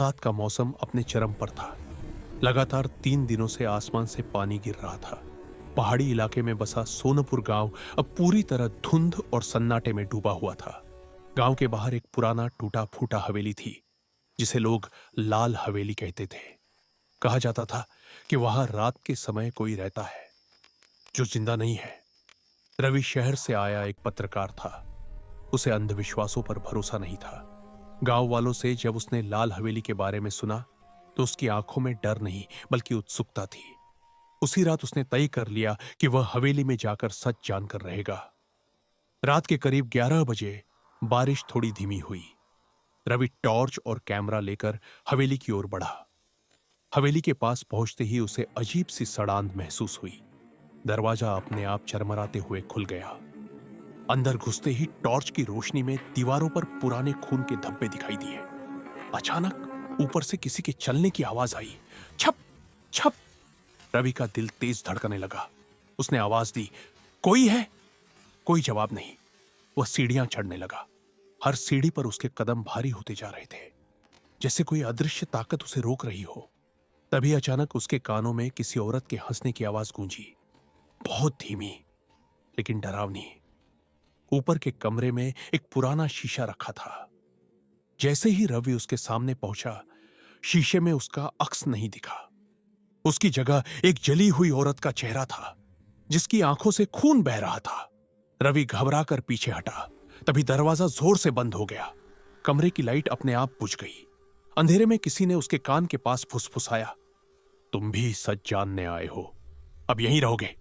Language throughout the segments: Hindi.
रात का मौसम अपने चरम पर था। लगातार 3 दिनों से आसमान से पानी गिर रहा था। पहाड़ी इलाके में बसा सोनपुर गांव अब पूरी तरह धुंध और सन्नाटे में डूबा हुआ था। गांव के बाहर एक पुराना टूटा फूटा हवेली थी, जिसे लोग लाल हवेली कहते थे। कहा जाता था कि वहां रात के समय कोई रहता है जो जिंदा नहीं है। रवि शहर से आया एक पत्रकार था। उसे अंधविश्वासों पर भरोसा नहीं था। गांव वालों से जब उसने लाल हवेली के बारे में सुना तो उसकी आंखों में डर नहीं बल्कि उत्सुकता थी। उसी रात उसने तय कर लिया कि वह हवेली में जाकर सच जानकर रहेगा। रात के करीब 11 बजे बारिश थोड़ी धीमी हुई। रवि टॉर्च और कैमरा लेकर हवेली की ओर बढ़ा। हवेली के पास पहुंचते ही उसे अजीब सी सड़ांध महसूस हुई। दरवाजा अपने आप चरमराते हुए खुल गया। अंदर घुसते ही टॉर्च की रोशनी में दीवारों पर पुराने खून के धब्बे दिखाई दिए। अचानक ऊपर से किसी के चलने की आवाज आई। छप छप। रवि का दिल तेज धड़कने लगा। उसने आवाज दी, कोई है? कोई जवाब नहीं। वह सीढ़ियां चढ़ने लगा। हर सीढ़ी पर उसके कदम भारी होते जा रहे थे, जैसे कोई अदृश्य ताकत उसे रोक रही हो। तभी अचानक उसके कानों में किसी औरत के हंसने की आवाज गूंजी, बहुत धीमी लेकिन डरावनी। ऊपर के कमरे में एक पुराना शीशा रखा था। जैसे ही रवि उसके सामने पहुंचा, शीशे में उसका अक्स नहीं दिखा। उसकी जगह एक जली हुई औरत का चेहरा था, जिसकी आंखों से खून बह रहा था। रवि घबरा कर पीछे हटा। तभी दरवाजा जोर से बंद हो गया। कमरे की लाइट अपने आप बुझ गई। अंधेरे में किसी ने उसके कान के पास फुसफुसाया, तुम भी सच जानने आए हो, अब यहीं रहोगे।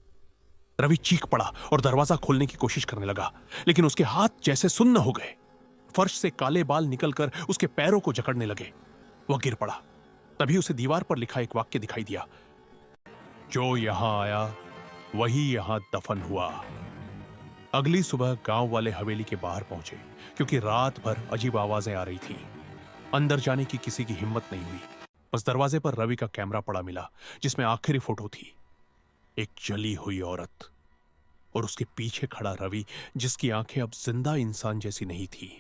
रवि चीख पड़ा और दरवाजा खोलने की कोशिश करने लगा, लेकिन उसके हाथ जैसे सुन्न हो गए। फर्श से काले बाल निकलकर उसके पैरों को जकड़ने लगे। वह गिर पड़ा। तभी उसे दीवार पर लिखा एक वाक्य दिखाई दिया, जो यहां आया वही यहां दफन हुआ। अगली सुबह गांव वाले हवेली के बाहर पहुंचे, क्योंकि रात भर अजीब आवाजें आ रही थी। अंदर जाने की किसी की हिम्मत नहीं हुई। बस दरवाजे पर रवि का कैमरा पड़ा मिला, जिसमें आखिरी फोटो थी, एक जली हुई औरत और उसके पीछे खड़ा रवि, जिसकी आंखें अब जिंदा इंसान जैसी नहीं थी।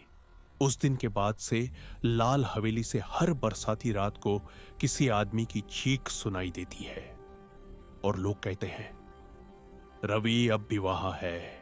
उस दिन के बाद से लाल हवेली से हर बरसाती रात को किसी आदमी की चीख सुनाई देती है और लोग कहते हैं, रवि अब भी वहां है।